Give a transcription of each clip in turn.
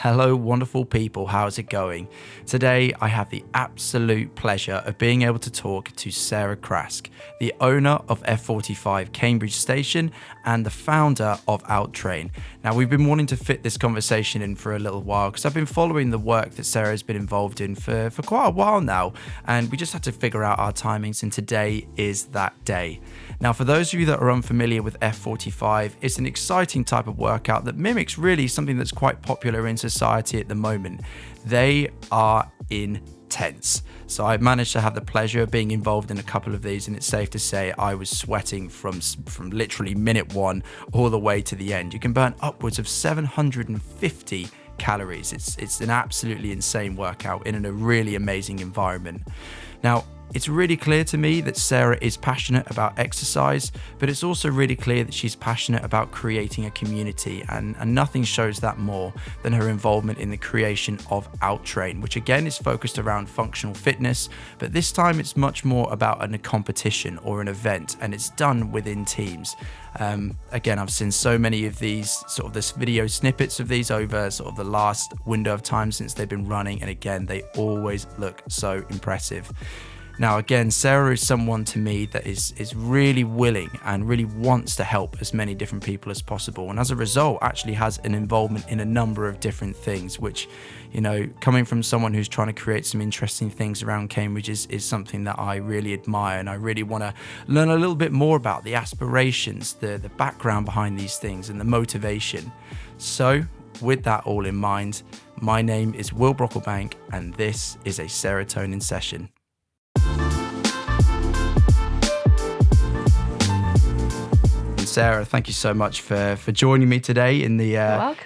Hello, wonderful people. How's it going? Today, I have the absolute pleasure of being able to talk to Sarah Craske, the owner of F45 Cambridge Station and the founder of Outtrain. Now, we've been wanting to fit this conversation in for a little while because I've been following the work that Sarah has been involved in for quite a while now, and we just had to figure out our timings, and today is that day. Now, for those of you that are unfamiliar with F45, it's an exciting type of workout that mimics really something that's quite popular in society at the moment. They are intense. So I managed to have the pleasure of being involved in a couple of these, and it's safe to say I was sweating from literally minute one all the way to the end. You can burn upwards of 750 calories. It's an absolutely insane workout in a really amazing environment. Now, it's really clear to me that Sarah is passionate about exercise, but it's also really clear that she's passionate about creating a community, and nothing shows that more than her involvement in the creation of Outtrain, which again is focused around functional fitness, but this time it's much more about a competition or an event, and it's done within teams. Again, I've seen so many of these sort of this video snippets of these over sort of the last window of time since they've been running, and again, they always look so impressive. Now, again, Sarah is someone to me that is really willing and really wants to help as many different people as possible. And as a result, actually has an involvement in a number of different things, which, you know, coming from someone who's trying to create some interesting things around Cambridge is something that I really admire. And I really want to learn a little bit more about the aspirations, the background behind these things and the motivation. So with that all in mind, my name is Will Brocklebank, and this is a Serotonin session. Sarah, thank you so much for joining me today in the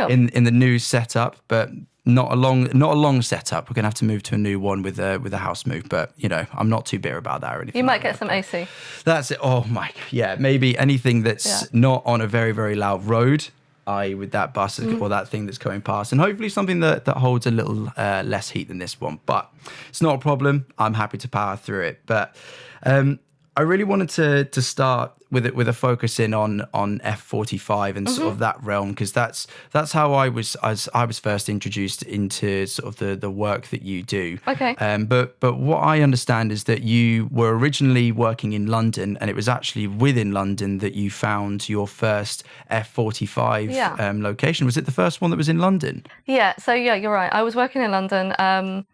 in the new setup, but not a long setup. We're gonna have to move to a new one with a house move, but you know, I'm not too bitter about that or anything. You might get some AC. That's it. Oh my, yeah, maybe anything that's not on a very, very loud road, with that bus or that thing that's going past, and hopefully something that holds a little less heat than this one. But it's not a problem. I'm happy to power through it. But I really wanted to start with a focus in on F45 and sort of that realm, because that's how I was first introduced into sort of the work that you do. Okay. But what I understand is that you were originally working in London, and it was actually within London that you found your first F45 location. Was it the first one that was in London? Yeah. So yeah, you're right. I was working in London.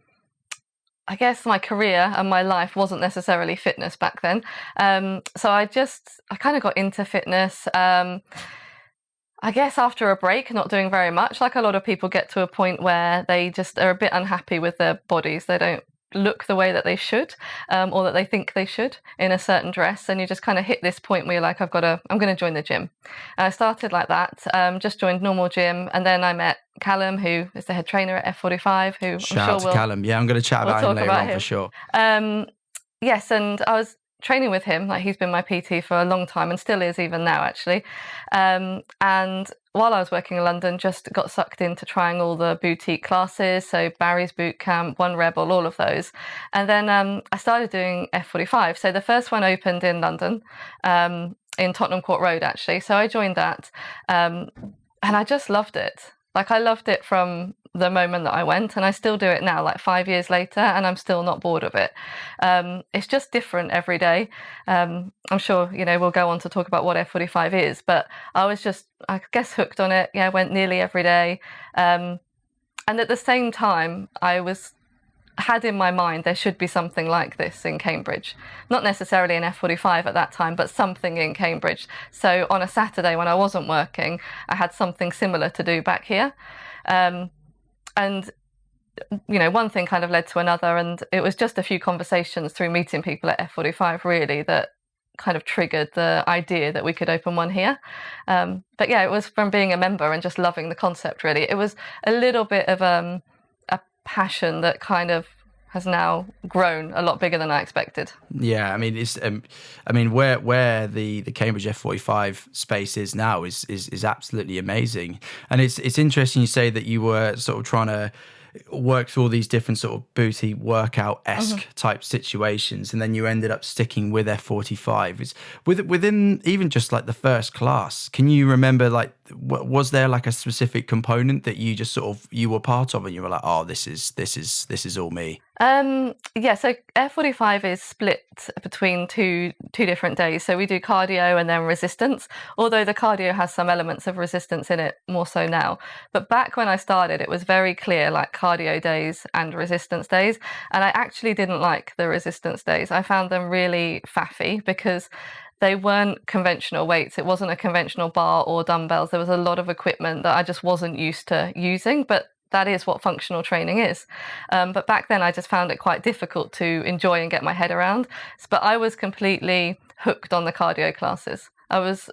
I guess my career and my life wasn't necessarily fitness back then. So I kind of got into fitness, I guess after a break, not doing very much. Like a lot of people get to a point where they just are a bit unhappy with their bodies. They don't look the way that they should, or that they think they should in a certain dress. And you just kind of hit this point where you're like, I'm going to join the gym. And I started like that, just joined normal gym. And then I met Callum, who is the head trainer at F45, who Shout out to Callum. Yeah, I'm going to chat about him later on for sure. Yes, and I was training with him. Like, he's been my PT for a long time and still is even now, actually. And while I was working in London, just got sucked into trying all the boutique classes. So Barry's Boot Camp, One Rebel, all of those. And then I started doing F45. So the first one opened in London, in Tottenham Court Road, actually. So I joined that, and I just loved it. Like, I loved it from the moment that I went, and I still do it now, like 5 years later, and I'm still not bored of it. It's just different every day. I'm sure, you know, we'll go on to talk about what F45 is, but I was just, I guess, hooked on it. Yeah, I went nearly every day. And at the same time, had in my mind there should be something like this in Cambridge. Not necessarily an F45 at that time, but something in Cambridge. So on a Saturday when I wasn't working, I had something similar to do back here. And, you know, one thing kind of led to another, and it was just a few conversations through meeting people at F45 really that kind of triggered the idea that we could open one here. But yeah, it was from being a member and just loving the concept, really. It was a little bit of a passion that kind of has now grown a lot bigger than I expected. Yeah, I mean, it's where the Cambridge F45 space is now is absolutely amazing, and it's interesting you say that you were sort of trying to worked through all these different sort of booty workout-esque type situations, and then you ended up sticking with F45. It's within even just like the first class. Can you remember, like, was there like a specific component that you just sort of you were part of, and you were like, oh, this is all me? Yeah, so F45 is split between two different days. So we do cardio and then resistance, although the cardio has some elements of resistance in it more so now. But back when I started, it was very clear, like cardio days and resistance days. And I actually didn't like the resistance days. I found them really faffy because they weren't conventional weights. It wasn't a conventional bar or dumbbells. There was a lot of equipment that I just wasn't used to using, but that is what functional training is. But back then I just found it quite difficult to enjoy and get my head around. But I was completely hooked on the cardio classes. I was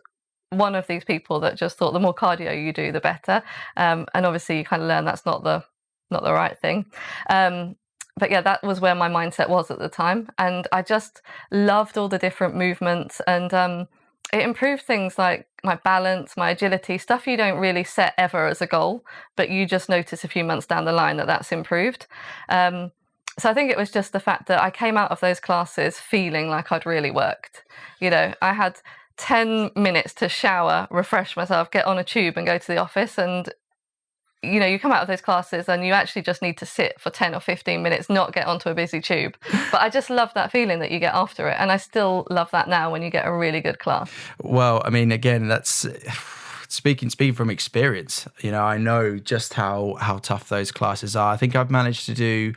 one of these people that just thought the more cardio you do, the better. And obviously you kind of learn that's not the right thing. But yeah, that was where my mindset was at the time. And I just loved all the different movements, and it improved things like my balance, my agility, stuff you don't really set ever as a goal, but you just notice a few months down the line that that's improved. So I think it was just the fact that I came out of those classes feeling like I'd really worked. You know, I had 10 minutes to shower, refresh myself, get on a tube and go to the office. And you know, you come out of those classes and you actually just need to sit for 10 or 15 minutes, not get onto a busy tube. But I just love that feeling that you get after it. And I still love that now when you get a really good class. Well, I mean, again, that's speaking from experience. You know, I know just how tough those classes are. I think I've managed to do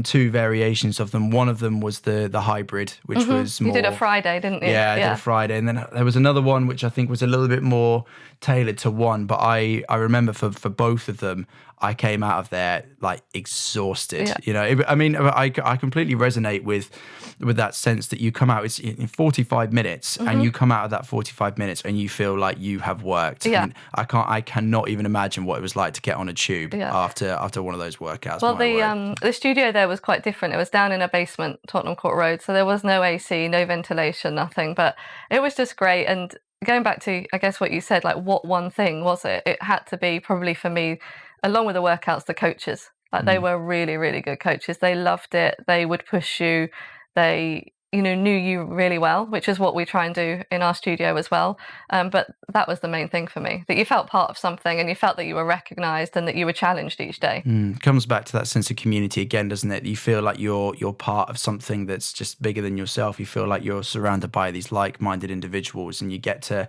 two variations of them. One of them was the hybrid, which was more... You did a Friday, didn't you? Yeah, I did a Friday. And then there was another one, which I think was a little bit more tailored to one. But I remember for both of them, I came out of there like exhausted. Yeah. You know, I mean, I completely resonate with that sense that you come out, it's in 45 minutes and you come out of that 45 minutes and you feel like you have worked. Yeah. And I cannot even imagine what it was like to get on a tube after one of those workouts. Well, the studio there was quite different. It was down in a basement, Tottenham Court Road. So there was no AC, no ventilation, nothing, but it was just great. And going back to, I guess, what you said, like what one thing was it? It had to be probably for me, along with the workouts, the coaches. Like they were really, really good coaches. They loved it. They would push you. They, you know, knew you really well, which is what we try and do in our studio as well. But that was the main thing for me, that you felt part of something and you felt that you were recognized and that you were challenged each day. Comes back to that sense of community again, doesn't it? You feel like you're part of something that's just bigger than yourself. You feel like you're surrounded by these like-minded individuals, and you get to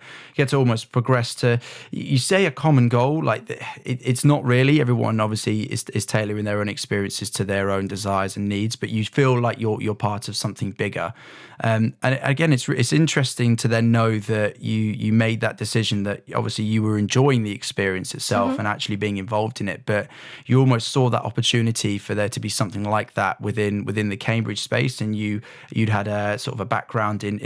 almost progress to, you say, a common goal. Like it's not really. Everyone obviously is tailoring their own experiences to their own desires and needs, but you feel like you're part of something bigger. And again, it's interesting to then know that you made that decision, that obviously you were enjoying the experience itself and actually being involved in it, but you almost saw that opportunity for there to be something like that within the Cambridge space. And you'd had a sort of a background in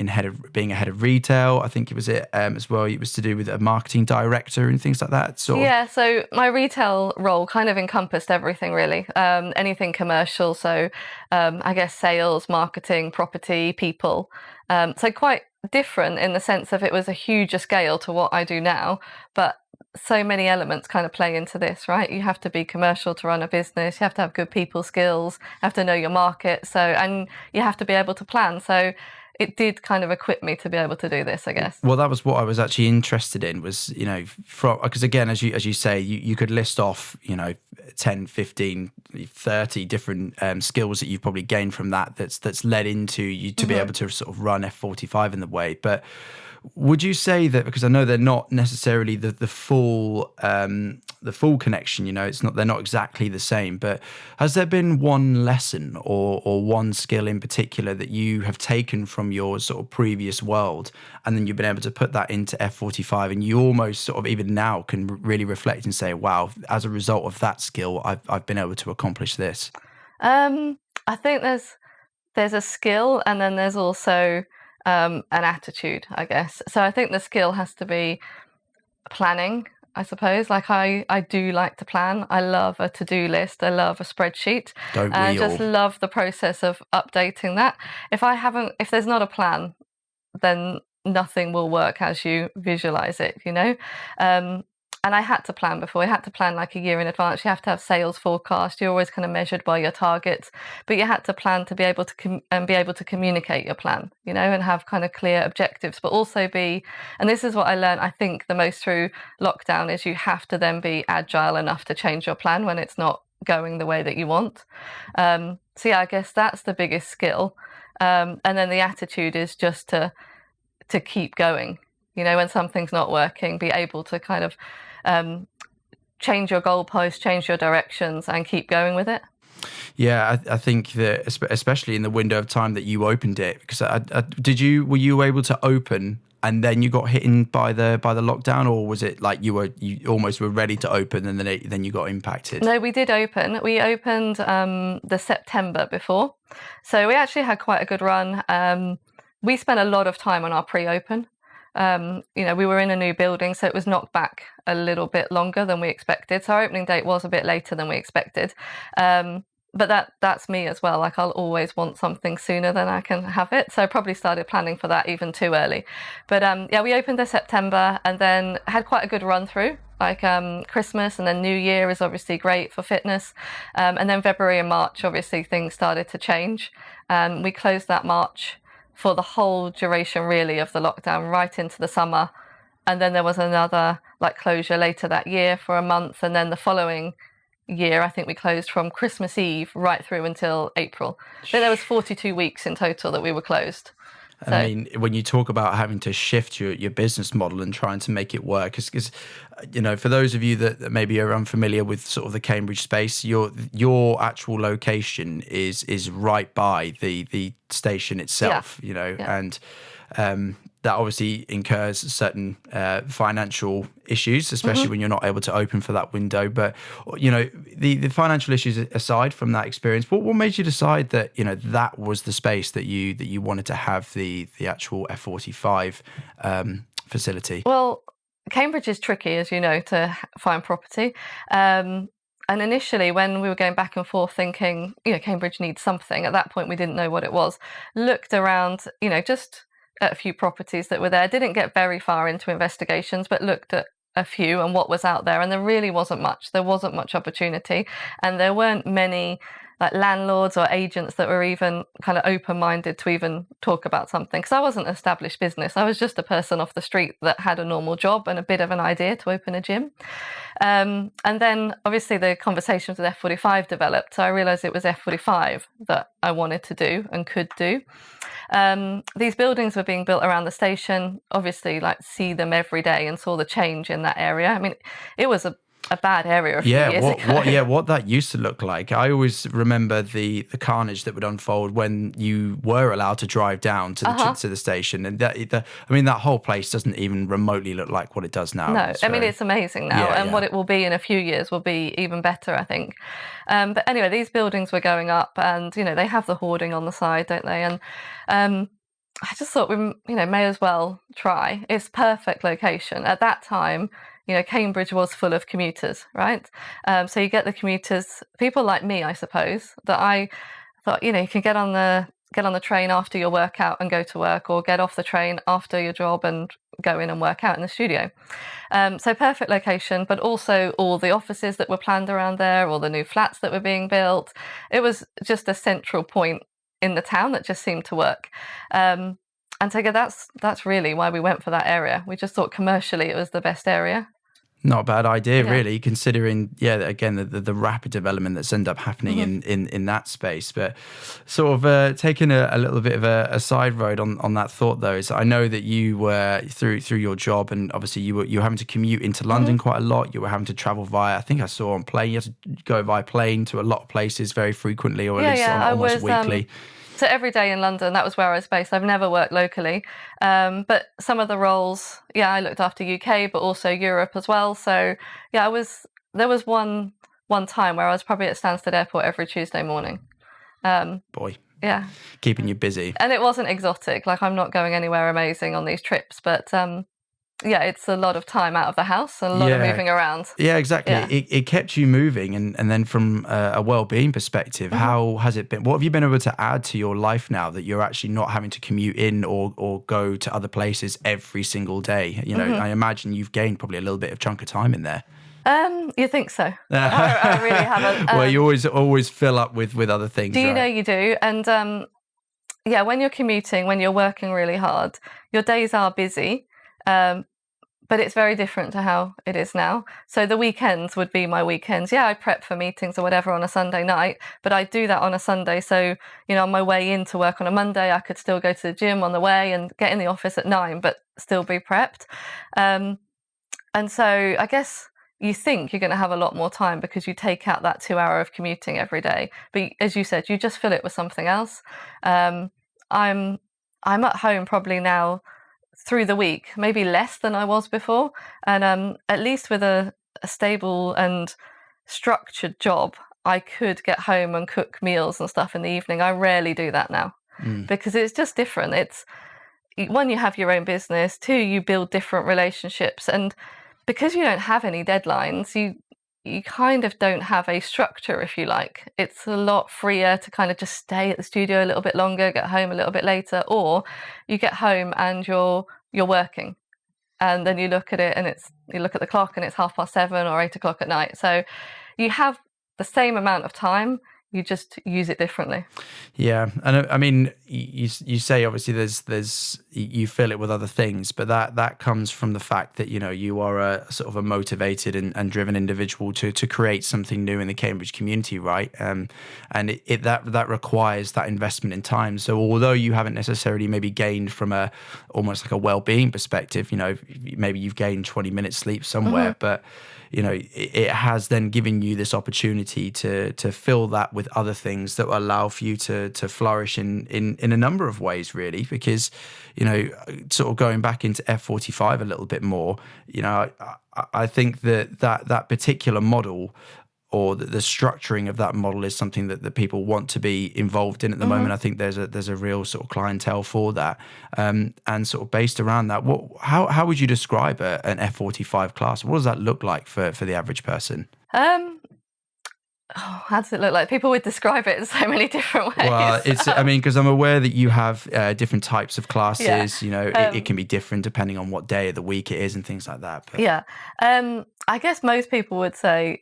being a head of retail. I think it was as well. It was to do with a marketing director and things like that. Yeah. So my retail role kind of encompassed everything really, anything commercial. So I guess sales, marketing, property, people. So quite different in the sense of it was a huger scale to what I do now, but so many elements kind of play into this, right? You have to be commercial to run a business. You have to have good people skills, you have to know your market. And you have to be able to plan. So it did kind of equip me to be able to do this, I guess. Well, that was what I was actually interested in, was, you know, because again, as you say, you could list off, you know, 10, 15, 30 different skills that you've probably gained from that's led into you to be able to sort of run F45 in the way. But would you say that, because I know they're not necessarily the full connection, you know, they're not exactly the same, but has there been one lesson or one skill in particular that you have taken from your sort of previous world, and then you've been able to put that into F45, and you almost sort of even now can really reflect and say, wow, as a result of that skill, I've been able to accomplish this? I think there's a skill, and then there's also an attitude, I guess. So I think the skill has to be planning, I suppose. Like I do like to plan. I love a to-do list. I love a spreadsheet. Don't we I all? just love the process of updating that. If there's not a plan, then nothing will work as you visualize it, you know? And I had to plan before. I had to plan like a year in advance. You have to have sales forecast. You're always kind of measured by your targets, but you had to plan to be able to be able to communicate your plan, and have kind of clear objectives, but also and this is what I learned, I think, the most through lockdown, is you have to then be agile enough to change your plan when it's not going the way that you want. So yeah, I guess that's the biggest skill. And then the attitude is just to keep going. When something's not working, be able to kind of change your goalposts, change your directions, and keep going with it. Yeah, I think that especially in the window of time that you opened it, because were you able to open and then you got hit by the lockdown, or was it like you almost were ready to open and then you got impacted? No, we did open. We opened the September before, so we actually had quite a good run. We spent a lot of time on our pre-open. We were in a new building, so it was knocked back a little bit longer than we expected. So our opening date was a bit later than we expected. But that's me as well. Like, I'll always want something sooner than I can have it. So I probably started planning for that even too early. But yeah, we opened in September and then had quite a good run through. Like Christmas and then New Year is obviously great for fitness. And then February and March, obviously things started to change. We closed that March for the whole duration really of the lockdown, right into the summer. And then there was another closure later that year for a month. And then the following year, I think we closed from Christmas Eve right through until April. I think there was 42 weeks in total that we were closed. So, I mean, when you talk about having to shift your business model and trying to make it work, because for those of you that maybe are unfamiliar with sort of the Cambridge space, your actual location is right by the station itself, and that obviously incurs certain financial issues, especially when you're not able to open for that window. But the financial issues aside from that experience, what made you decide that that was the space that you wanted to have the actual F45 facility? Well, Cambridge is tricky, as you know, to find property. And initially, when we were going back and forth thinking, Cambridge needs something, at that point we didn't know what it was. Looked around, just at a few properties that were there. Didn't get very far into investigations, but looked at a few and what was out there. And there really wasn't much. There wasn't much opportunity. And there weren't many landlords or agents that were even kind of open-minded to even talk about something. Because I wasn't an established business. I was just a person off the street that had a normal job and a bit of an idea to open a gym. And then obviously the conversations with F45 developed. So I realized it was F45 that I wanted to do and could do. These buildings were being built around the station, obviously see them every day and saw the change in that area. I mean, it was a bad area a few years ago. What that used to look like. I always remember the carnage that would unfold when you were allowed to drive down to the station, and that whole place doesn't even remotely look like what it does now. No, it's amazing now, and what it will be in a few years will be even better, I think. But anyway, these buildings were going up, and they have the hoarding on the side, don't they? And I just thought we may as well try. It's perfect location at that time. Cambridge was full of commuters, right? So you get the commuters, people like me, I suppose, that I thought, you can get on the train after your workout and go to work, or get off the train after your job and go in and work out in the studio. So perfect location, but also all the offices that were planned around there, all the new flats that were being built. It was just a central point in the town that just seemed to work. And so that's really why we went for that area. We just thought commercially it was the best area. Not a bad idea, really, considering, again, the rapid development that's ended up happening in that space. But sort of taking a little bit of a side road on that thought, though, is I know that you were, through your job, and obviously you were having to commute into London quite a lot. You were having to travel I think I saw on plane, you had to go by plane to a lot of places very frequently, or at least almost weekly. So every day in London, that was where I was based. I've never worked locally. But some of the roles, I looked after UK, but also Europe as well. So there was one time where I was probably at Stansted Airport every Tuesday morning. Boy. Yeah. Keeping you busy. And it wasn't exotic. I'm not going anywhere amazing on these trips, but it's a lot of time out of the house and a lot of moving around. Yeah, exactly. Yeah. It kept you moving. And then from a well-being perspective, how has it been? What have you been able to add to your life now that you're actually not having to commute in or go to other places every single day? You know, I imagine you've gained probably a little bit of chunk of time in there. You think so? I really haven't. Well, you always fill up with other things. Do you know you do? And when you're commuting, when you're working really hard, your days are busy. But it's very different to how it is now. So the weekends would be my weekends. Yeah, I prep for meetings or whatever on a Sunday night, but I do that on a Sunday. So, on my way into work on a Monday, I could still go to the gym on the way and get in the office at 9, but still be prepped. And so I guess you think you're going to have a lot more time because you take out that 2 hour of commuting every day. But as you said, you just fill it with something else. I'm at home probably now through the week, maybe less than I was before. And at least with a stable and structured job, I could get home and cook meals and stuff in the evening. I rarely do that now because it's just different. It's one, you have your own business. Two, you build different relationships. And because you don't have any deadlines, you kind of don't have a structure, if you like. It's a lot freer to kind of just stay at the studio a little bit longer, get home a little bit later, or you get home and you're working. And then you look at it and you look at the clock and it's 7:30 or 8 o'clock at night. So you have the same amount of time, you just use it differently. Yeah, and I mean, you say obviously there's you fill it with other things, but that comes from the fact that you are a sort of a motivated and driven individual to create something new in the Cambridge community, right? And that requires that investment in time. So although you haven't necessarily maybe gained from almost like a well-being perspective, maybe you've gained 20 minutes sleep somewhere, but it has then given you this opportunity to fill that with other things that will allow for you to flourish in a number of ways, really. Because, sort of going back into F45 a little bit more, I think that particular model or the structuring of that model is something that people want to be involved in at the moment. I think there's a real sort of clientele for that, and sort of based around that. How would you describe an F45 class? What does that look like for the average person? How does it look like? People would describe it in so many different ways. Well, because I'm aware that you have different types of classes. It can be different depending on what day of the week it is and things like that. But. Yeah, I guess most people would say.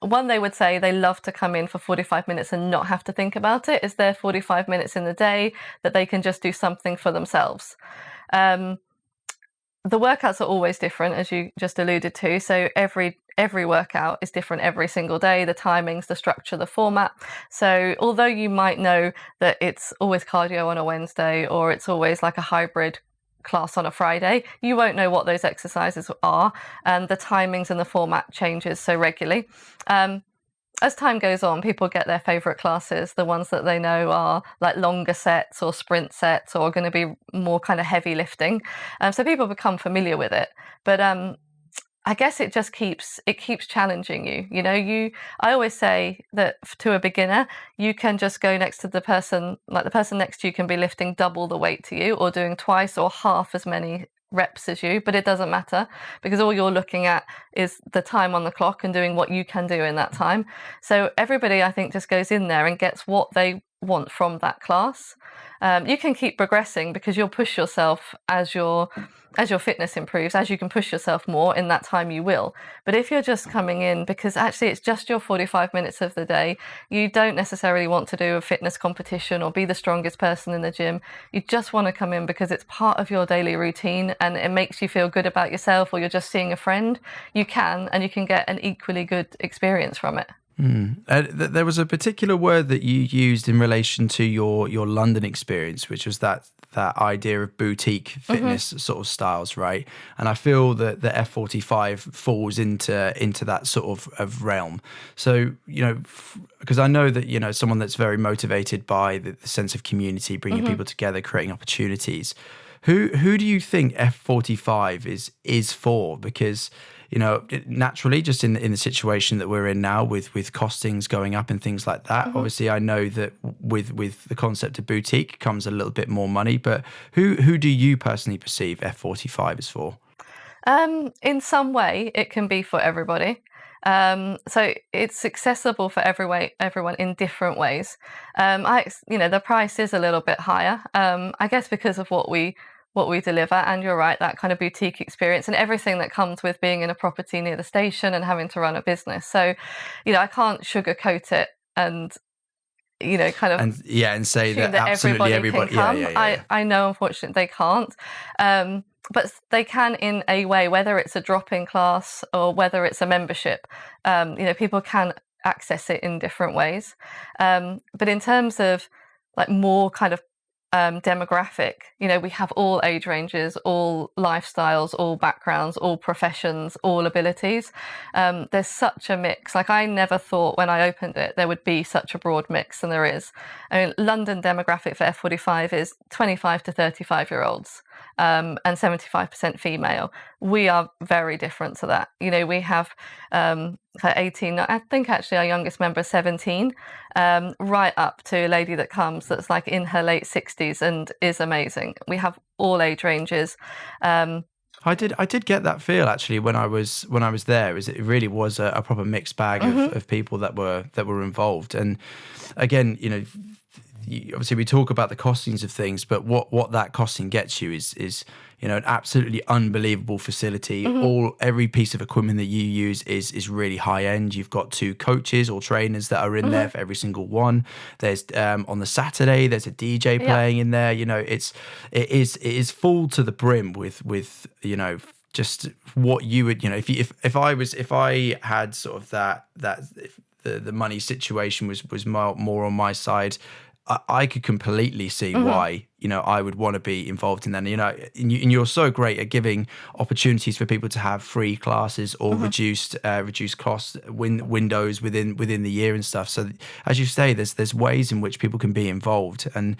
They would say they love to come in for 45 minutes and not have to think about it. Is there 45 minutes in the day that they can just do something for themselves? The workouts are always different, as you just alluded to. So every workout is different every single day, the timings, the structure, the format. So although you might know that it's always cardio on a Wednesday or it's always like a hybrid class on a Friday, you won't know what those exercises are, and the timings and the format changes so regularly. As time goes on, people get their favorite classes, the ones that they know are like longer sets or sprint sets or going to be more kind of heavy lifting. So people become familiar with it. But I guess it just keeps challenging you. I always say that to a beginner, you can just go next to the person next to you can be lifting double the weight to you or doing twice or half as many reps as you, but it doesn't matter because all you're looking at is the time on the clock and doing what you can do in that time. So everybody, I think, just goes in there and gets what they want from that class. You can keep progressing because you'll push yourself as your fitness improves. As you can push yourself more in that time, you will. But if you're just coming in because actually it's just your 45 minutes of the day, you don't necessarily want to do a fitness competition or be the strongest person in the gym. You just want to come in because it's part of your daily routine and it makes you feel good about yourself, or you're just seeing a friend. You can get an equally good experience from it. There was a particular word that you used in relation to your London experience, which was that idea of boutique fitness sort of styles, right? And I feel that the F45 falls into that sort of realm. So, because I know that, someone that's very motivated by the sense of community, bringing people together, creating opportunities. Who do you think F45 is for? Because naturally, just in the situation that we're in now with costings going up and things like that, obviously I know that with the concept of boutique comes a little bit more money, but who do you personally perceive F45 is for? In some way, it can be for everybody. So it's accessible for everyone in different ways. The price is a little bit higher, I guess, because of what we deliver. And you're right, that kind of boutique experience and everything that comes with being in a property near the station and having to run a business. So, I can't sugarcoat it and kind of and say that absolutely everybody can come. I know, unfortunately, they can't. But they can in a way, whether it's a drop-in class or whether it's a membership. People can access it in different ways. But in terms of like more kind of demographic, we have all age ranges, all lifestyles, all backgrounds, all professions, all abilities. There's such a mix. Like, I never thought when I opened it there would be such a broad mix, and there is. I mean, London demographic for F45 is 25 to 35 year olds. And 75% female. We are very different to that. We have 18, I think actually our youngest member is 17, right up to a lady that comes that's like in her late 60s and is amazing. We have all age ranges. I did get that feel actually when I was there. Is it really was a proper mixed bag of people that were involved. And again, obviously we talk about the costings of things, but what that costing gets you is an absolutely unbelievable facility. Every piece of equipment that you use is really high end. You've got 2 coaches or trainers that are in there for every single one. There's on the Saturday there's a DJ playing in there. It is full to the brim with just what you would if I had sort of that if the money situation was more on my side, I could completely see why I would want to be involved in that. And you're so great at giving opportunities for people to have free classes or reduced cost windows within the year and stuff. So as you say, there's ways in which people can be involved. And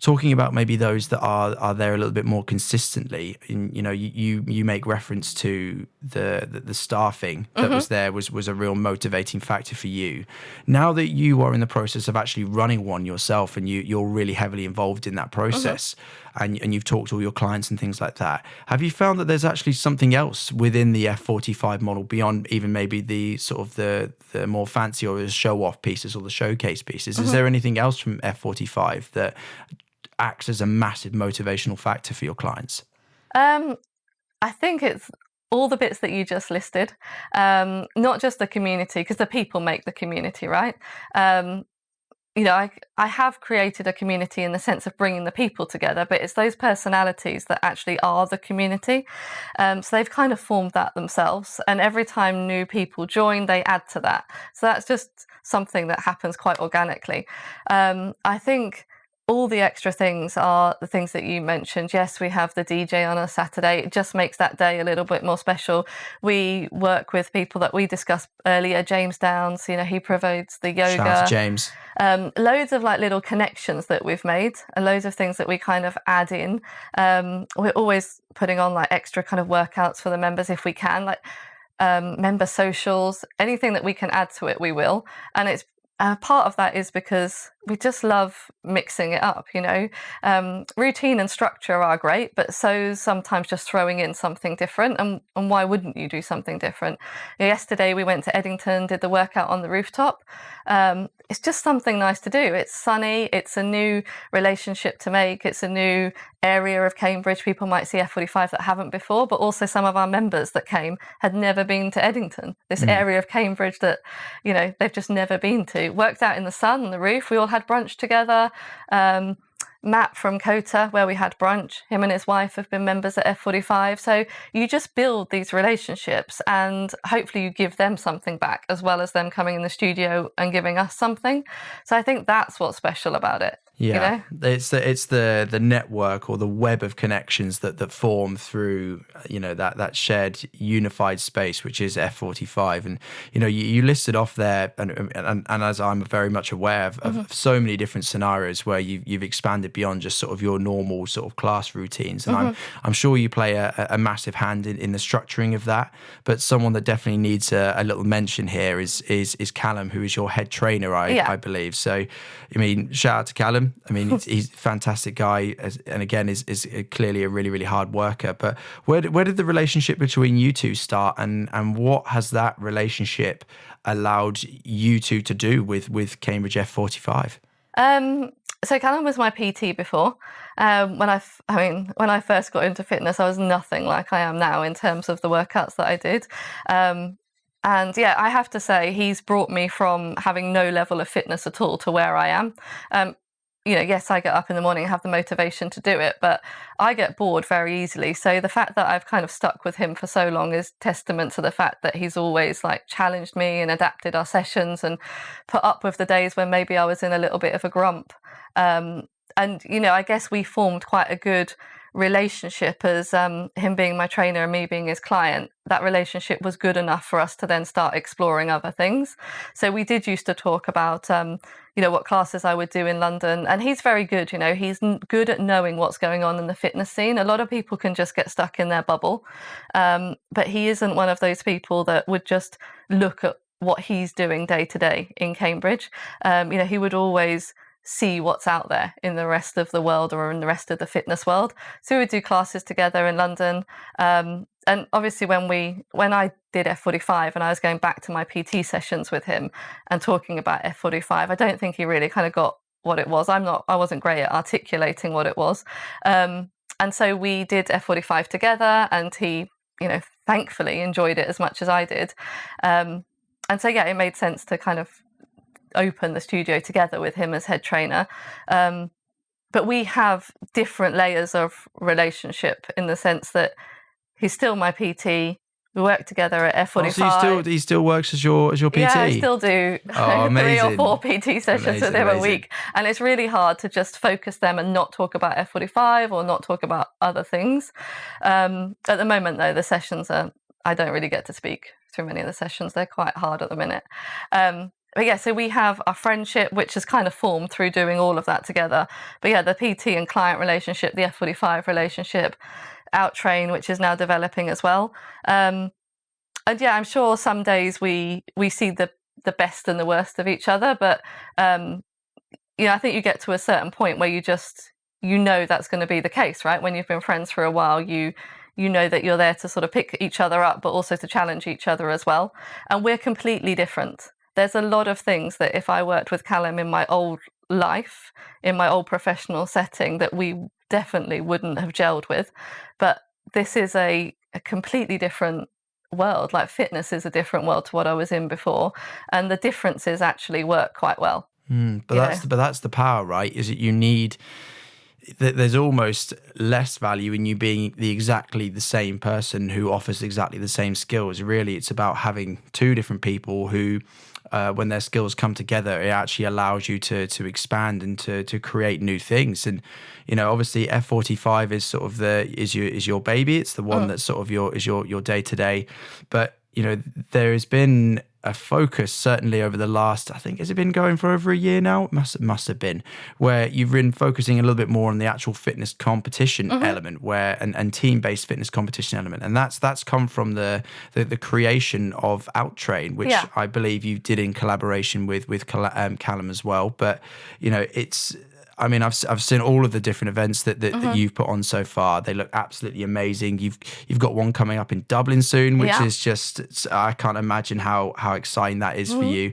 talking about maybe those that are there a little bit more consistently, you make reference to the staffing that was there was a real motivating factor for you. Now that you are in the process of actually running one yourself and you're really heavily involved in that process, and you've talked to all your clients and things like that, have you found that there's actually something else within the F45 model beyond even maybe the sort of the more fancy or the show off pieces or the showcase pieces? Is there anything else from F45 that acts as a massive motivational factor for your clients? I think it's all the bits that you just listed, not just the community, because the people make the community, right? I have created a community in the sense of bringing the people together, but it's those personalities that actually are the community. So they've kind of formed that themselves. And every time new people join, they add to that. So that's just something that happens quite organically. I think all the extra things are the things that you mentioned. Yes, we have the DJ on a Saturday. It just makes that day a little bit more special. We work with people that we discussed earlier. James Downs, he provides the yoga. Shout out to James. Loads of like little connections that we've made and loads of things that we kind of add in. We're always putting on like extra kind of workouts for the members if we can, like member socials, anything that we can add to it, we will. And it's part of that is because we just love mixing it up, routine and structure are great, but so sometimes just throwing in something different. And why wouldn't you do something different? Yesterday we went to Eddington, did the workout on the rooftop. It's just something nice to do. It's sunny. It's a new relationship to make. It's a new area of Cambridge. People might see F45 that haven't before, but also some of our members that came had never been to Eddington, this area of Cambridge that, they've just never been to. Worked out in the sun on the roof. We all had brunch together. Matt from Kota, where we had brunch, him and his wife have been members at F45. So you just build these relationships and hopefully you give them something back as well as them coming in the studio and giving us something. So I think that's what's special about it. Yeah, it's the network or the web of connections that form through that shared unified space, which is F45. And you listed off there, and as I'm very much aware of so many different scenarios where you've expanded extended beyond just sort of your normal sort of class routines. And I'm sure you play a massive hand in the structuring of that. But someone that definitely needs a little mention here is Callum, who is your head trainer, I believe. So, I mean, shout out to Callum. I mean, he's a fantastic guy, and again, is clearly a really, really hard worker. But where did the relationship between you two start, and what has that relationship allowed you two to do with Cambridge F45? So Callum was my PT before. When I first got into fitness, I was nothing like I am now in terms of the workouts that I did. And yeah, I have to say, he's brought me from having no level of fitness at all to where I am. Yes, I get up in the morning and have the motivation to do it, but I get bored very easily. So the fact that I've kind of stuck with him for so long is testament to the fact that he's always like challenged me and adapted our sessions and put up with the days when maybe I was in a little bit of a grump. I guess we formed quite a good relationship as him being my trainer and me being his client. That relationship was good enough for us to then start exploring other things. So we did used to talk about what classes I would do in London, and he's very good. He's good at knowing what's going on in the fitness scene. A lot of people can just get stuck in their bubble, but he isn't one of those people that would just look at what he's doing day to day in Cambridge. He would always see what's out there in the rest of the world or in the rest of the fitness world. So we would do classes together in London. And obviously when I did F45 and I was going back to my PT sessions with him and talking about F45, I don't think he really kind of got what it was. I wasn't great at articulating what it was. And so we did F45 together, and he, thankfully enjoyed it as much as I did. And so, yeah, it made sense to kind of open the studio together with him as head trainer. But we have different layers of relationship in the sense that he's still my PT. We work together at F45. So he still works as your PT? Yeah, I still do 3 or 4 PT sessions with him a week. And it's really hard to just focus them and not talk about F45 or not talk about other things. At the moment, though, the sessions I don't really get to speak through many of the sessions. They're quite hard at the minute. But yeah, so we have our friendship, which has kind of formed through doing all of that together. But yeah, the PT and client relationship, the F45 relationship, Outtrain, which is now developing as well. And yeah, I'm sure some days we see the best and the worst of each other. But I think you get to a certain point where that's going to be the case, right? When you've been friends for a while, you know that you're there to sort of pick each other up, but also to challenge each other as well. And we're completely different. There's a lot of things that if I worked with Callum in my old life, in my old professional setting, that we definitely wouldn't have gelled with. But this is a completely different world. Like, fitness is a different world to what I was in before. And the differences actually work quite well. But that's the power, right? Is that you need... There's almost less value in you being exactly the same person who offers exactly the same skills. Really, it's about having two different people who, when their skills come together, it actually allows you to expand and to create new things. And obviously F45 is sort of is your baby. It's the one that's sort of your day to day. But there has been a focus certainly over the last, I think, has it been going for over a year now? It must have been, where you've been focusing a little bit more on the actual fitness competition element, and team-based fitness competition element, and that's come from the creation of Outtrain, which I believe you did in collaboration with Callum as well. But I've seen all of the different events that you've put on so far. They look absolutely amazing. You've got one coming up in Dublin soon, which is just, I can't imagine how exciting that is for you.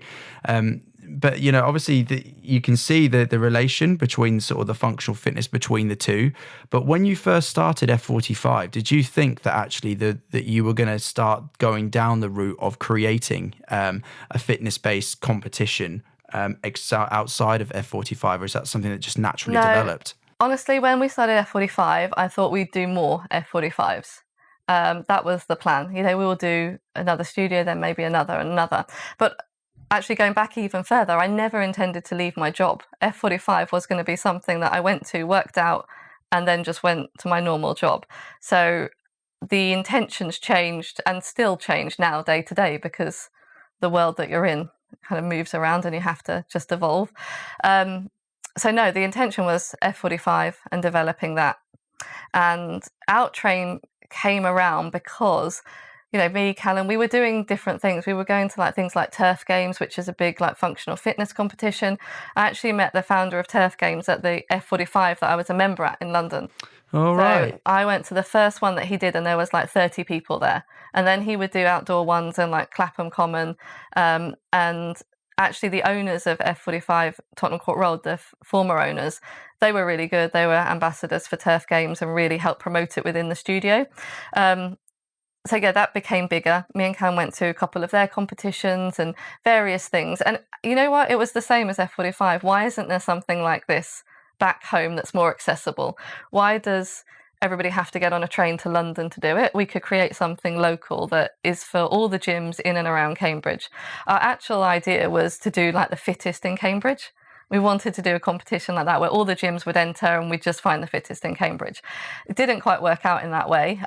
But obviously you can see the relation between sort of the functional fitness between the two. But when you first started F45, did you think that actually that you were going to start going down the route of creating a fitness-based competition outside of F45, or is that something that just naturally developed? Honestly, when we started F45, I thought we'd do more F45s. That was the plan. We will do another studio, then maybe another and another. But actually, going back even further, I never intended to leave my job. F45 was going to be something that I went to, worked out, and then just went to my normal job. So the intentions changed and still change now day to day, because the world that you're in kind of moves around and you have to just evolve. So no, the intention was F45 and developing that. And Outtrain came around because, me, Callum, we were doing different things. We were going to things like Turf Games, which is a big functional fitness competition. I actually met the founder of Turf Games at the F45 that I was a member at in London. Right. I went to the first one that he did, and there was 30 people there. And then he would do outdoor ones in Clapham Common. And actually the owners of F45 Tottenham Court Road, the former owners, they were really good. They were ambassadors for Turf Games and really helped promote it within the studio. So yeah, that became bigger. Me and Cam went to a couple of their competitions and various things. And you know what? It was the same as F45. Why isn't there something like this back home that's more accessible? Why does everybody have to get on a train to London to do it? We could create something local that is for all the gyms in and around Cambridge. Our actual idea was to do the fittest in Cambridge. We wanted to do a competition like that where all the gyms would enter and we'd just find the fittest in Cambridge. It didn't quite work out in that way.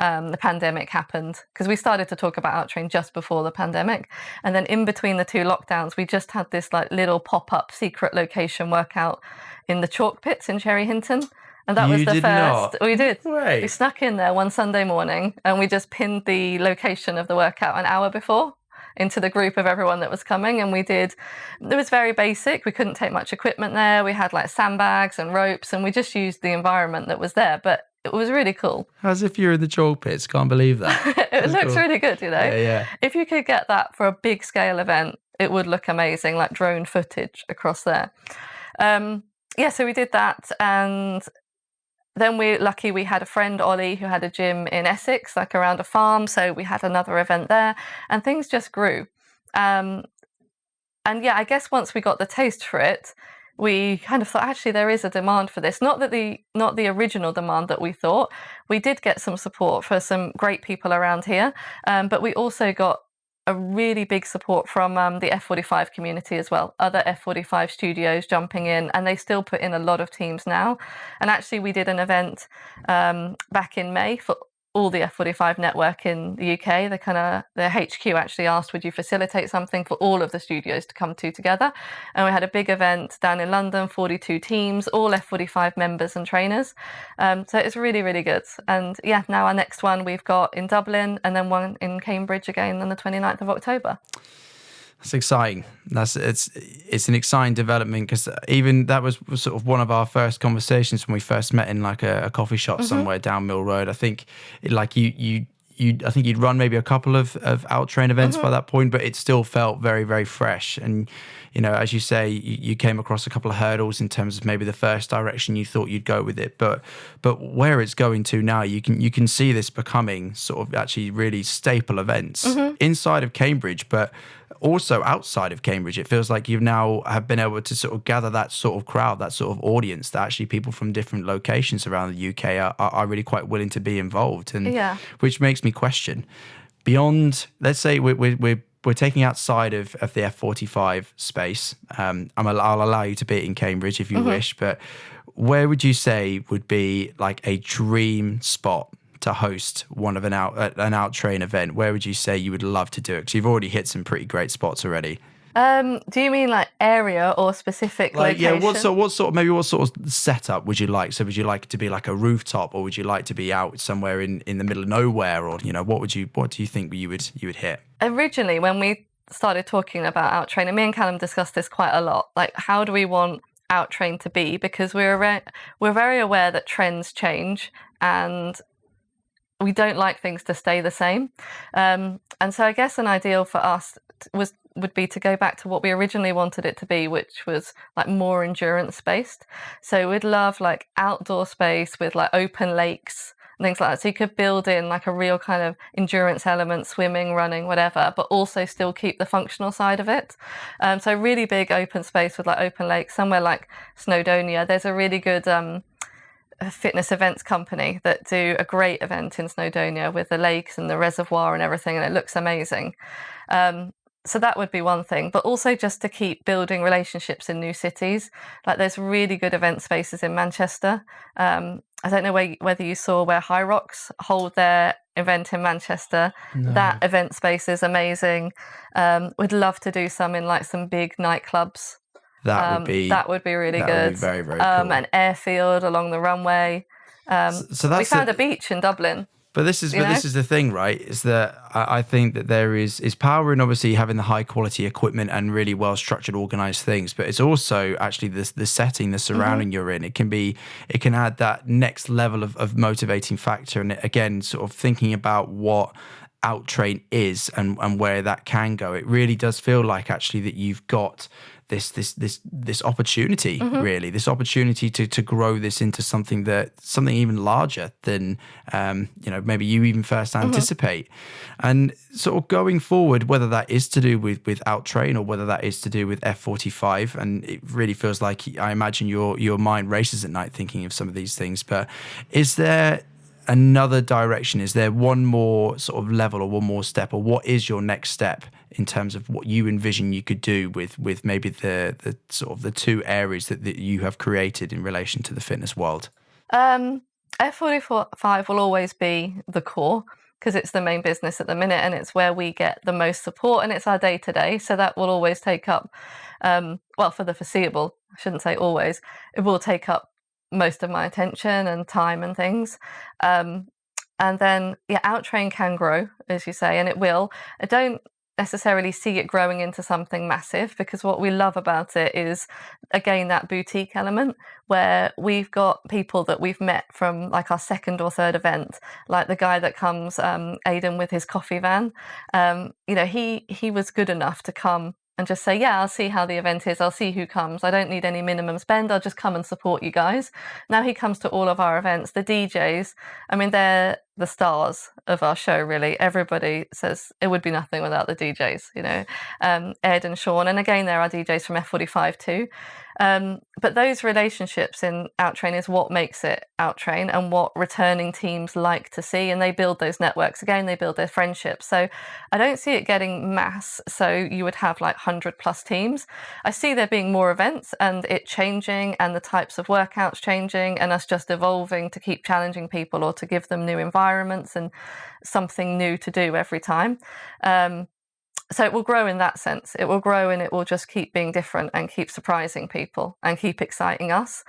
The pandemic happened because we started to talk about Outtrain just before the pandemic. And then in between the two lockdowns, we just had this little pop-up secret location workout in the chalk pits in Cherry Hinton. And that was the first. Not. We did. Right. We snuck in there one Sunday morning and we just pinned the location of the workout an hour before into the group of everyone that was coming. And it was very basic. We couldn't take much equipment there. We had sandbags and ropes and we just used the environment that was there. But it was really cool. As if you're in the chalk pits. Can't believe that. It looks cool. Really good, Yeah. If you could get that for a big scale event, it would look amazing, drone footage across there. So we did that. And then we had a friend, Ollie, who had a gym in Essex, around a farm. So we had another event there and things just grew. And yeah, I guess once we got the taste for it, we kind of thought, actually, there is a demand for this. Not the original demand that we thought. We did get some support for some great people around here, but we also got a really big support from the F45 community as well. Other F45 studios jumping in, and they still put in a lot of teams now. And actually, we did an event back in May for all the F45 network in the UK. The HQ actually asked, would you facilitate something for all of the studios to come to together? And we had a big event down in London, 42 teams, all F45 members and trainers. So it's really, really good. And yeah, now our next one we've got in Dublin and then one in Cambridge again on the 29th of October. That's exciting. It's an exciting development because even that was sort of one of our first conversations when we first met in a coffee shop somewhere down Mill Road. I think I think you'd run maybe a couple of Outtrain events by that point, but it still felt very, very fresh. And as you say, you came across a couple of hurdles in terms of maybe the first direction you thought you'd go with it, but where it's going to now, you can see this becoming sort of actually really staple events inside of Cambridge, but also outside of Cambridge. It feels like you've now have been able to sort of gather that sort of crowd, that sort of audience, that actually people from different locations around the UK are really quite willing to be involved, and which makes me question beyond. Let's say we're taking outside of the F45 space. I'll allow you to be in Cambridge if you wish, but where would you say would be a dream spot to host one of an Outtrain event? Where would you say you would love to do it? Because you've already hit some pretty great spots already. Do you mean area or specific location? Yeah, what sort of setup would you like? So would you like it to be a rooftop, or would you like to be out somewhere in the middle of nowhere, or what do you think you would hit? Originally, when we started talking about Outtrain, and me and Callum discussed this quite a lot, how do we want Outtrain to be? Because we're very aware that trends change and we don't like things to stay the same. And so I guess an ideal for us would be to go back to what we originally wanted it to be, which was more endurance based. So we'd love outdoor space with open lakes and things like that. So you could build in a real kind of endurance element, swimming, running, whatever, but also still keep the functional side of it. So really big open space with open lakes, somewhere like Snowdonia. There's a really good fitness events company that do a great event in Snowdonia with the lakes and the reservoir and everything, and it looks amazing. So that would be one thing, but also just to keep building relationships in new cities. There's really good event spaces in Manchester. I don't know whether you saw where High Rocks hold their event in Manchester. No. That event space is amazing. We'd love to do some in some big nightclubs That would be really that good. would be very, very cool. An airfield along the runway. So we found a beach in Dublin. But this is the thing, right? Is that I think that there is power in obviously having the high quality equipment and really well structured, organized things. But it's also actually the setting, the surrounding you're in. It can add that next level of motivating factor. And again, sort of thinking about what Outtrain is and where that can go. It really does feel like actually that you've got this opportunity, really, this opportunity to grow this into something even larger than maybe you even first anticipate. And sort of going forward, whether that is to do with Outtrain or whether that is to do with F45, and it really feels like, I imagine your mind races at night thinking of some of these things. But is there another direction? Is there one more sort of level or one more step, or what is your next step in terms of what you envision you could do with maybe the sort of the two areas that you have created in relation to the fitness world? F45 will always be the core because it's the main business at the minute and it's where we get the most support and it's our day-to-day. So that will always take up, for the foreseeable, I shouldn't say always, it will take up most of my attention and time and things. And then, Outtrain can grow, as you say, and it will. I don't necessarily see it growing into something massive because what we love about it is, again, that boutique element where we've got people that we've met from like our second or third event, like the guy that comes, Aidan, with his coffee van. He was good enough to come and just say, I'll see how the event is. I'll see who comes. I don't need any minimum spend. I'll just come and support you guys. Now he comes to all of our events. The DJs, I mean, they're the stars of our show, really. Everybody says it would be nothing without the DJs, Ed and Sean. And again, there are DJs from F45 too. But those relationships in Outtrain is what makes it Outtrain and what returning teams like to see. And they build those networks. Again, they build their friendships. So I don't see it getting mass. So you would have like 100+ teams. I see there being more events and it changing and the types of workouts changing and us just evolving to keep challenging people or to give them new environments and something new to do every time. So it will grow in that sense. It will grow and it will just keep being different and keep surprising people and keep exciting us.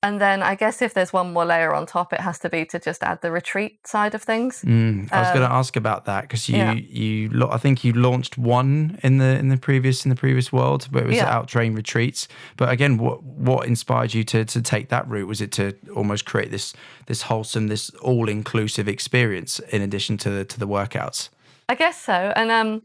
And then I guess if there's one more layer on top, it has to be to just add the retreat side of things. I was going to ask about that because I think you launched one in the previous world, but it was Outtrain retreats. But again, what inspired you to take that route? Was it to almost create this wholesome, this all-inclusive experience in addition to the workouts? I guess so. And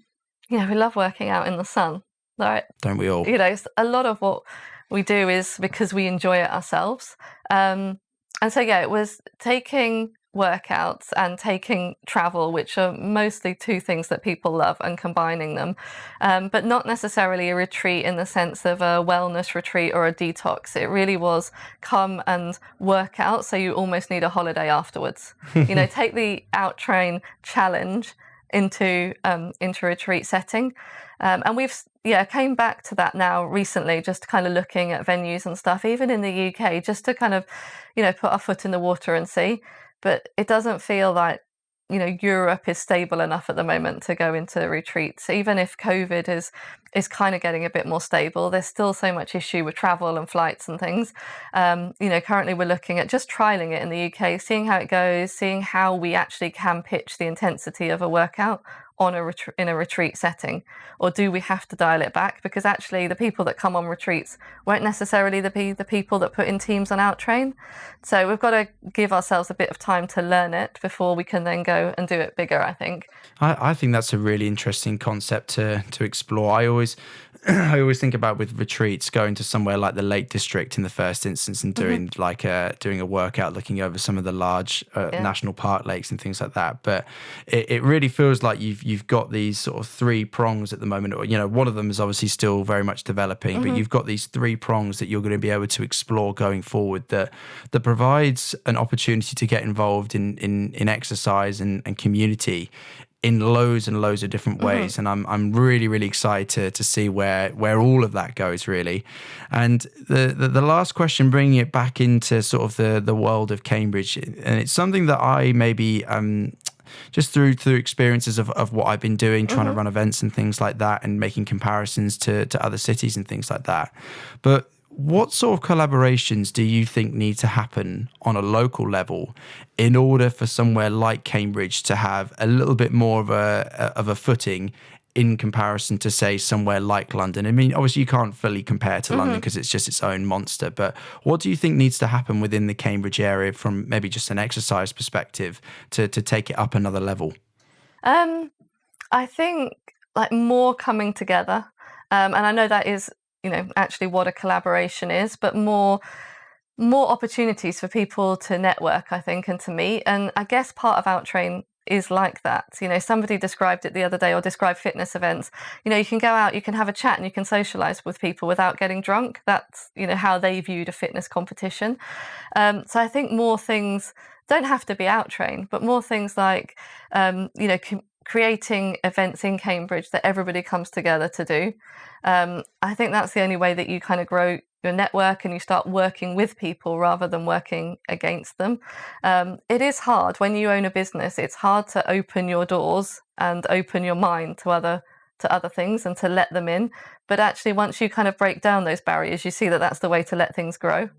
we love working out in the sun, right? Don't we all? A lot of what we do is because we enjoy it ourselves. And so, it was taking workouts and taking travel, which are mostly two things that people love, and combining them, but not necessarily a retreat in the sense of a wellness retreat or a detox. It really was come and work out, so you almost need a holiday afterwards. Take the Outtrain challenge into retreat setting. And we've came back to that now recently, just kind of looking at venues and stuff, even in the UK, just to kind of, put our foot in the water and see. But it doesn't feel like, Europe is stable enough at the moment to go into retreats. Even if COVID is kind of getting a bit more stable, there's still so much issue with travel and flights and things. Currently we're looking at just trialing it in the UK, seeing how it goes, seeing how we actually can pitch the intensity of a workout in a retreat setting, or do we have to dial it back? Because actually the people that come on retreats won't necessarily be the people that put in teams on Outtrain. So we've got to give ourselves a bit of time to learn it before we can then go and do it bigger, I think. I think that's a really interesting concept to explore. I always think about with retreats going to somewhere like the Lake District in the first instance and doing doing a workout looking over some of the large national park lakes and things like that. But it really feels like you've got these sort of three prongs at the moment. One of them is obviously still very much developing, but you've got these three prongs that you're going to be able to explore going forward that provides an opportunity to get involved in exercise and community in loads and loads of different ways. And I'm really, really excited to see where all of that goes, really. And the last question, bringing it back into sort of the world of Cambridge, and it's something that I maybe just through experiences of what I've been doing, trying to run events and things like that, and making comparisons to other cities and things like that. But what sort of collaborations do you think need to happen on a local level in order for somewhere like Cambridge to have a little bit more of a footing in comparison to, say, somewhere like London? I mean, obviously you can't fully compare to London because it's just its own monster, but what do you think needs to happen within the Cambridge area from maybe just an exercise perspective to take it up another level? I think like more coming together. And I know that is, actually what a collaboration is, but more opportunities for people to network, I think, and to meet. And I guess part of Outtrain is like that. Somebody described it the other day, or described fitness events. You can go out, you can have a chat, and you can socialize with people without getting drunk. That's, how they viewed a fitness competition. So I think more things don't have to be Outtrain, but more things like, creating events in Cambridge that everybody comes together to do. I think that's the only way that you kind of grow your network and you start working with people rather than working against them. It is hard when you own a business. It's hard to open your doors and open your mind to other things and to let them in. But actually, once you kind of break down those barriers, you see that that's the way to let things grow.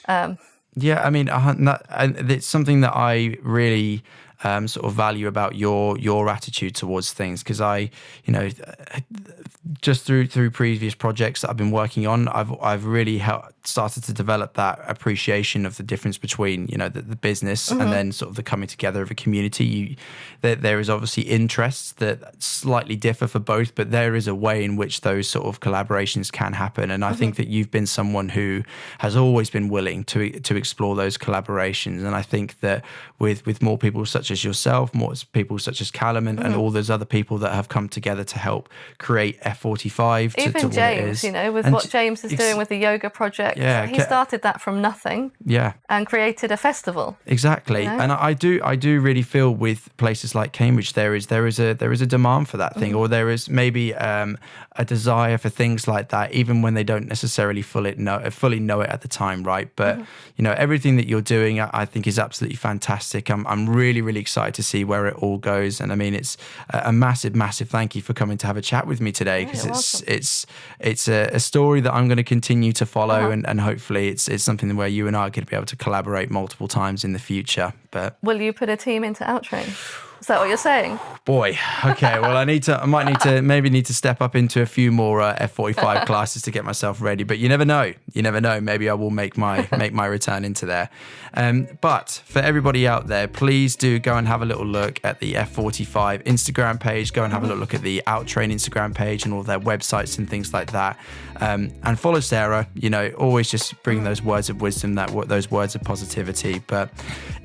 Yeah, I mean, it's something that I really sort of value about your attitude towards things, because just through previous projects that I've been working on, I've really started to develop that appreciation of the difference between the business and then sort of the coming together of a community. There is obviously interests that slightly differ for both, but there is a way in which those sort of collaborations can happen. And I think that you've been someone who has always been willing to explore those collaborations. And I think that with more people such as yourself, more people such as Callum and all those other people that have come together to help create F45 even to James, with what James is doing with the yoga project. Yeah, he started that from nothing. Yeah, and created a festival. Exactly, and I do really feel with places like Cambridge there is a demand for that thing, or there is maybe a desire for things like that, even when they don't necessarily fully know it at the time, right? But everything that you're doing, I think, is absolutely fantastic. I'm really, really excited to see where it all goes, and I mean, it's a massive thank you for coming to have a chat with me today, because it's a story that I'm going to continue to follow, and hopefully it's something where you and I are going to be able to collaborate multiple times in the future. But will you put a team into Outtrain? Is that what you're saying? Boy, okay. Well, I might need to step up into a few more F45 classes to get myself ready. But you never know. Maybe I will make my return into there. But for everybody out there, please do go and have a little look at the F45 Instagram page. Go and have a little look at the Outtrain Instagram page and all their websites and things like that. And follow Sarah. Always just bring those words of wisdom, those words of positivity. But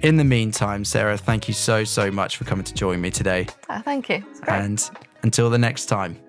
in the meantime, Sarah, thank you so much for coming to join me today. Thank you. It's great. And until the next time.